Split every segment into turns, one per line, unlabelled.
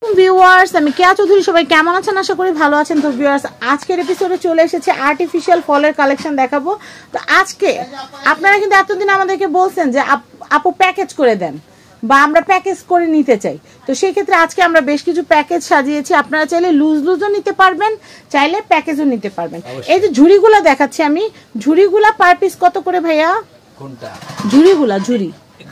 Viewers, আমি কেয়া চৌধুরী। সবাই কেমন আছেন? আশা করি ভালো আছেন। তো ভিউয়ার্স, আজকের এপিসোডে চলে এসেছে আর্টিফিশিয়াল ফলের কালেকশন দেখাবো। তো আজকে আপনারা কিন্তু এতদিন আমাদেরকে বলছেন যে আপু প্যাকেজ করে দেন বা আমরা প্যাকেজ করে নিতে চাই। তো সেই ক্ষেত্রে আজকে আমরা বেশ কিছু প্যাকেজ সাজিয়েছি। আপনারা চাইলে লুজও নিতে পারবেন, চাইলে প্যাকেজও নিতে পারবেন। এই যে ঝুড়িগুলো দেখাচ্ছি আমি, ঝুড়িগুলা পার পিস কত করে ভাইয়া? কোনটা ঝুড়িগুলা? ঝুড়ি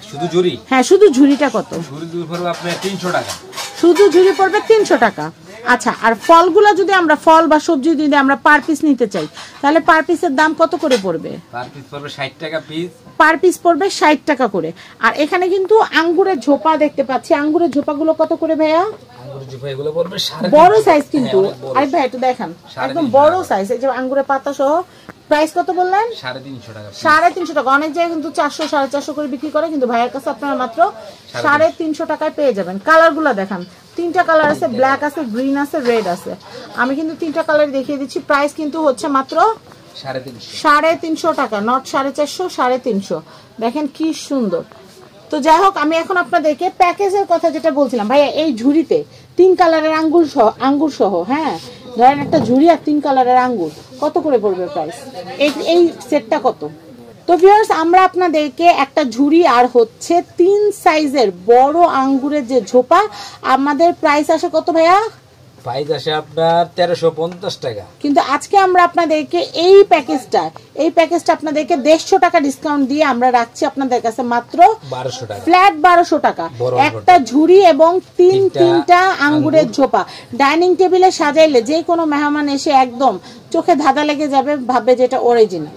শুধু ঝুড়ি?
হ্যাঁ, শুধু ঝুড়িটা কত?
ঝুড়ি পড়বে আপনার 300 টাকা।
শুধু ঝুড়ি পড়বে 300 টাকা। আচ্ছা, আর ফলগুলা যদি আমরা ফল বা সবজি যদি আমরা পার পিস নিতে চাই তাহলে পার পিসের দাম কত করে পড়বে?
পার পিস পড়বে 60 টাকা পিস।
পার পিস পড়বে 60 টাকা করে। আর এখানে কিন্তু আঙ্গুরের ঝোপা দেখতে পাচ্ছি। আঙ্গুরের ঝোপাগুলো কত করে ভাইয়া?
আঙ্গুরের ঝোপা এগুলো পড়বে
বড় সাইজ কিন্তু। আরে ভাই একটু দেখান, একদম বড় সাইজ। এই যে আঙ্গুরের পাতা সহ। প্রাইস কত বললেন?
350 টাকা।
350 টাকা। অনেক জায়গায় কিন্তু 400 450 করে বিক্রি করে, কিন্তু ভাইয়ের কাছে আপনারা মাত্র 350 টাকায় পেয়ে যাবেন। কালারগুলো দেখান, তিনটা কালার আছে, ব্ল্যাক আছে, গ্রিন আছে, রেড আছে। আমি কিন্তু তিনটা কালার দেখিয়ে দিচ্ছি। প্রাইস কিন্তু হচ্ছে মাত্র 350 টাকা, নট 450, 350। দেখেন কি সুন্দর। তো যাই হোক, আমি এখন আপনাদেরকে প্যাকেজের কথা যেটা বলছিলাম ভাইয়া, এই ঝুড়িতে 3 কালারের আঙ্গুর সহ, হ্যাঁ ধরেন একটা ঝুড়ি আর 3 কালারের আঙ্গুর কত করে পড়বে প্রাইস? এই সেটটা কত? তো ভিউয়ার্স, আমরা আপনাদেরকে একটা ঝুড়ি আর হচ্ছে 3 সাইজের বড় আঙ্গুরের যে ঝোপা, আমাদের প্রাইস আসে কত ভাইয়া?
প্রাইস আসে আপনার 1350 টাকা।
কিন্তু আজকে আমরা আপনাদেরকে এই প্যাকেজটা আপনাদেরকে 150 টাকা ডিসকাউন্ট দিয়ে আমরা রাখছি আপনাদের কাছে মাত্র
1200 টাকা,
ফ্ল্যাট 1200 টাকা। একটা ঝুড়ি এবং তিনটা আঙ্গুরের ঝোপা ডাইনিং টেবিলে সাজাইলে যে কোনো মেহমান এসে একদম চোখে ধাঁধা লেগে যাবে, ভাববে যে এটা অরিজিনাল।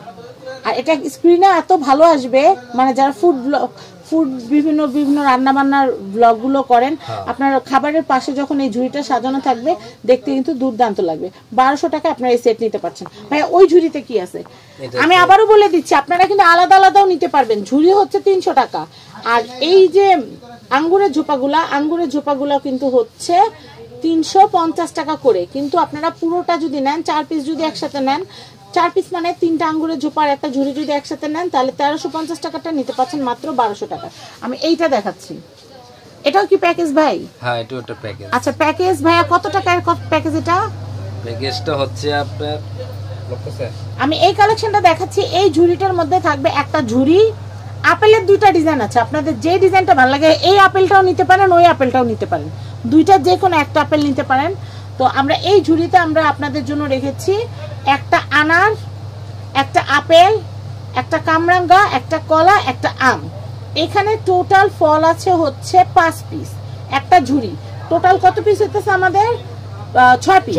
আর এটা স্ক্রিনে এত ভালো আসবে, মানে যারা ফুড বিভিন্ন রান্না বান্নার ব্লগগুলো করেন, আপনার খাবারের পাশে যখন এই ঝুড়িটা সাজানো থাকবে দেখতে কিন্তু দুর্দান্ত লাগবে। 1200 টাকা আপনারা এই সেট নিতে পারছেন। ভাই ওই ঝুড়িতে কি আছে আমি আবারও বলে দিচ্ছি, আপনারা কিন্তু আলাদা আলাদাও নিতে পারবেন। ঝুড়ি হচ্ছে 300 টাকা। আর এই যে আঙ্গুরের ঝোপাগুলো কিন্তু হচ্ছে 350 টাকা করে। কিন্তু আপনারা পুরোটা যদি নেন, 4 পিস যদি একসাথে নেন, 4 পিস মানে 3টা আঙ্গুরের ঝোপার একটা ঝুড়ি যদি একসাথে নেন, তাহলে 1350 টাকাটা নিতে পাচ্ছেন মাত্র 1200 টাকা। আমি এইটা দেখাচ্ছি, এটাও কি প্যাকেজ ভাই?
হ্যাঁ, এটা একটা প্যাকেজ।
আচ্ছা, প্যাকেজ ভাইয়া কত টাকার প্যাকেজ এটা?
প্যাকেজটা হচ্ছে আপনার,
আমি এই কালেকশনটা দেখাচ্ছি। এই ঝুড়িটার মধ্যে থাকবে একটা ঝুড়ি। আপেলের 2টা ডিজাইন আছে, আপনাদের যে ডিজাইনটা ভালো লাগে, এই আপেলটাও নিতে পারেন, ওই আপেলটাও নিতে পারেন, দুইটার যে কোনো একটা আপেল নিতে পারেন। তো আমরা এই ঝুড়িতে আমরা আপনাদের জন্য রেখেছি একটা আনার, একটা আপেল, একটা কামরাঙ্গা, একটা কলা, একটা আম। এখানে টোটাল ফল আছে হচ্ছে 5 পিস। একটা ঝুড়ি টোটাল কত পিস হইতেছে আমাদের? 6 পিস।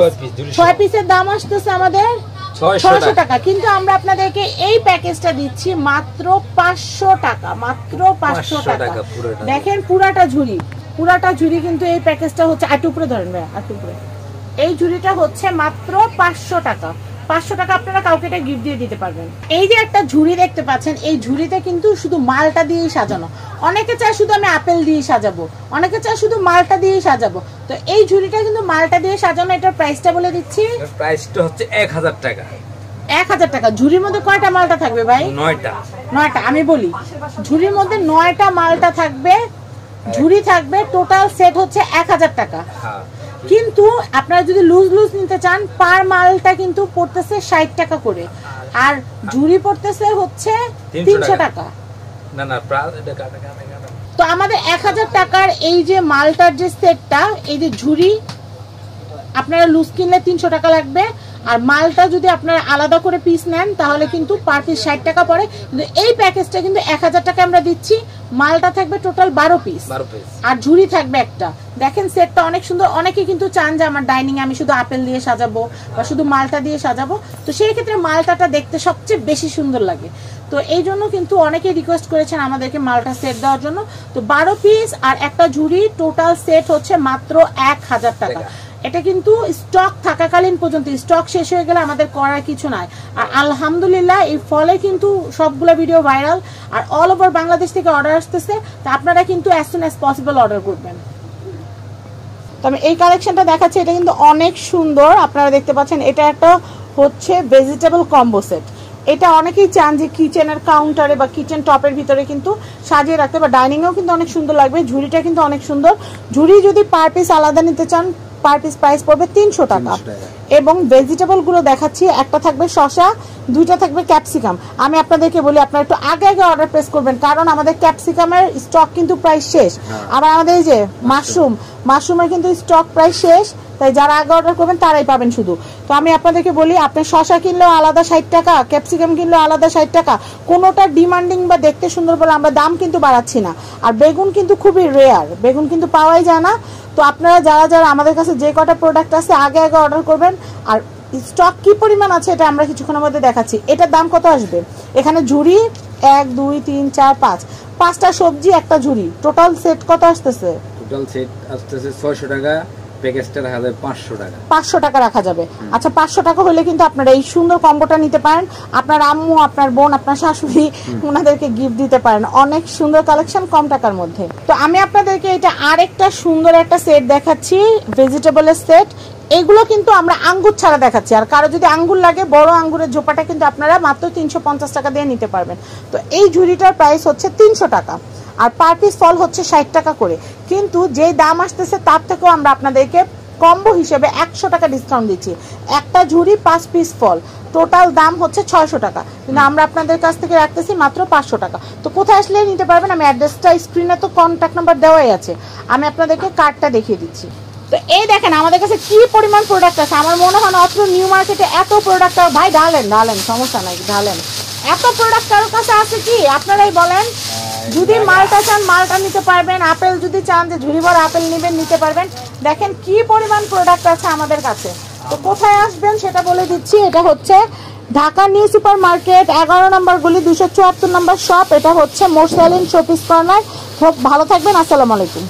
6 পিসের দাম আসতেছে আমাদের 600 টাকা। কিন্তু আমরা আপনাদেরকে এই প্যাকেজটা দিচ্ছি মাত্র 500 টাকা, মাত্র 500 টাকা। দেখেন পুরাটা ঝুড়ি কিন্তু এই প্যাকেজটা হচ্ছে, আটু উপরে ধরেন ভাই, আটু উপরে। এই ঝুড়িটা হচ্ছে মাত্র 500 টাকা। 500 টাকা আপনারা কাউকে এটা গিফট দিয়ে দিতে পারবেন। এই যে একটা ঝুড়ি দেখতে পাচ্ছেন, এই ঝুড়িতে কিন্তু শুধু মালটা দিয়েই সাজানো। অনেকে চায় শুধু আমি আপেল দিয়ে সাজাবো, অনেকে চায় শুধু মালটা দিয়ে সাজাবো। তো এই ঝুড়িটা কিন্তু মালটা দিয়ে সাজানো। এটার প্রাইসটা বলে দিচ্ছি,
প্রাইসটা হচ্ছে 1000 টাকা।
1000 টাকা। ঝুড়ির মধ্যে কয়টা মালটা থাকবে ভাই? 9টা। আমি বলি, ঝুড়ির মধ্যে 9টা মালটা থাকবে। ঝুড়ি থাকবে, টোটাল সেট হচ্ছে 1000 টাকা। কিন্তু আপনারা যদি লুজ নিতে চান, পার মালটা কিন্তু পড়তেছে 60 টাকা করে, আর ঝুড়ি পড়তেছে হচ্ছে 300 টাকা। তো আমাদের 1000 টাকার এই যে মালটার যে সেটটা, এই যে ঝুড়ি আপনারা লুজ কিনলে 300 টাকা লাগবে, আর মালটা যদি আপনারা আলাদা করে পিস নেন তাহলে কিন্তু পার পিস 60 টাকা পড়ে। কিন্তু এই প্যাকেজটা কিন্তু 1000 টাকা আমরা দিচ্ছি। মালটা থাকবে টোটাল 12 পিস, আর ঝুড়ি থাকবে একটা। দেখেন সেটটা অনেক সুন্দর। অনেকে কিন্তু চান যে আমার ডাইনিং আমি শুধু আপেল দিয়ে সাজাবো বা শুধু মালটা দিয়ে সাজাবো, তো সেই ক্ষেত্রে মালটাটা দেখতে সবচেয়ে বেশি সুন্দর লাগে। তো এই জন্য কিন্তু অনেকে রিকোয়েস্ট করেছেন আমাদেরকে মালটা সেট দেওয়ার জন্য। তো 12 পিস আর একটা ঝুড়ি, টোটাল সেট হচ্ছে মাত্র 1000 টাকা। এটা কিন্তু স্টক থাকাকালীন পর্যন্ত, স্টক শেষ হয়ে গেলে আমাদের করার কিছু নাই। আর আলহামদুলিল্লাহ এই ফলে কিন্তু সবগুলো ভিডিও ভাইরাল, আর অল ওভার বাংলাদেশ থেকে অর্ডার আসতেছে। তো আপনারা কিন্তু as soon as possible order করবেন। তবে এই কালেকশনটা দেখাচ্ছে, এটা কিন্তু অনেক সুন্দর। আপনারা দেখতে পাচ্ছেন, এটা একটা হচ্ছে ভেজিটেবল কম্বো সেট। এটা অনেকেই চান যে কিচেনের কাউন্টারে বা কিচেন টপের ভিতরে কিন্তু সাজিয়ে রাখতে, বা ডাইনিংয়েও কিন্তু অনেক সুন্দর লাগবে। ঝুড়িটা কিন্তু অনেক সুন্দর। ঝুড়ি যদি পার পিস আলাদা নিতে চান, পার পিস প্রাইস পড়বে 300 টাকা। এবং ভেজিটেবল গুলো দেখাচ্ছি, একটা থাকবে শসা, দুইটা থাকবে ক্যাপসিকাম। আমি আপনাদেরকে বলি আপনারা একটু আগে আগে অর্ডার প্লেস করবেন, কারণ আমাদের ক্যাপসিকামের স্টক কিন্তু প্রায় শেষ। আবার আমাদের এই যে মাশরুমের কিন্তু স্টক প্রায় শেষ, তাই যারা আগে অর্ডার করবেন তারাই পাবেন শুধু। তো আমি আপনাদেরকে বলি, আপনি শসা কিনলেও আলাদা 60 টাকা, ক্যাপসিকাম কিনলেও আলাদা 60 টাকা। কোনোটা ডিমান্ডিং বা দেখতে সুন্দর বলে আমরা দাম কিন্তু বাড়াচ্ছি না। আর বেগুন কিন্তু খুবই রেয়ার, বেগুন কিন্তু পাওয়াই যায় না। তো আপনারা যারা যারা আমাদের কাছে যে কটা প্রোডাক্ট আছে আগে আগে অর্ডার করবেন। আর স্টক কি পরিমাণ আছে এটা আমরা কিছুক্ষণের মধ্যে দেখাচ্ছি। এটার দাম কত আসবে? এখানে ঝুড়ি 1 2 3 4 5 5টা সবজি একটা ঝুড়ি, টোটাল সেট কত আসতেছে?
টোটাল সেট আসতেছে 600 টাকা, প্যাকেজটা রাখা যাবে 500 টাকা।
500 টাকা রাখা যাবে। আচ্ছা, 500 টাকা হলে কিন্তু আপনারা এই সুন্দর কম্বোটা নিতে পারেন। আপনার আম্মু, আপনার বোন, আপনার শাশুড়ি ওনাদেরকে গিফট দিতে পারেন। অনেক সুন্দর কালেকশন কম টাকার মধ্যে। তো আমি আপনাদেরকে এটা আরেকটা সুন্দর একটা সেট দেখাচ্ছি, ভেজিটেবলের সেট। এগুলো কিন্তু আমরা আঙ্গুর ছাড়া দেখাচ্ছি। আর কারো যদি আঙ্গুর লাগে, বড় আঙ্গুরের ঝোপাটা কিন্তু আপনারা মাত্র 350 টাকা দিয়ে নিতে পারবেন। তো এই ঝুড়িটার প্রাইস হচ্ছে 300 টাকা, আর পার পিস ফল হচ্ছে 60 টাকা করে। কিন্তু যেই দাম আসতেছে তার থেকেও আমরা আপনাদেরকে কম্বো হিসেবে 100 টাকা ডিসকাউন্ট দিচ্ছি। একটা ঝুড়ি 5 পিস ফল, টোটাল দাম হচ্ছে 600 টাকা, কিন্তু আমরা আপনাদের কাছ থেকে রাখতেছি মাত্র 500 টাকা। তো কোথায় আসলে নিতে পারবেন? আমি অ্যাড্রেসটা স্ক্রিনে তো কন্ট্যাক্ট নাম্বার দেওয়াই আছে, আমি আপনাদেরকে কার্ডটা দেখিয়ে দিচ্ছি। তো এই দেখেন আমাদের কাছে কি পরিমাণ প্রোডাক্ট আছে। আমার মনে হয় না অত্র নিউ মার্কেটে এত প্রোডাক্ট। ভাই ঢালেন, সমস্যা নাই, ঢালেন। এত প্রোডাক্ট কারোর কাছে আছে কি? আপনারাই বলেন। যদি মালটা চান মালটা নিতে পারবেন, আপেল যদি চান যে ঝুড়ি ভর আপেল নেবেন নিতে পারবেন। দেখেন কি পরিমাণ প্রোডাক্ট আছে আমাদের কাছে। তো কোথায় আসবেন সেটা বলে দিচ্ছি। এটা হচ্ছে ঢাকা নিউ সুপার মার্কেট, 11 নম্বর গলি, 274 নম্বর শপ। এটা হচ্ছে মোরসালিন শপিস কর্নার। ভালো থাকবেন, আসসালামু আলাইকুম।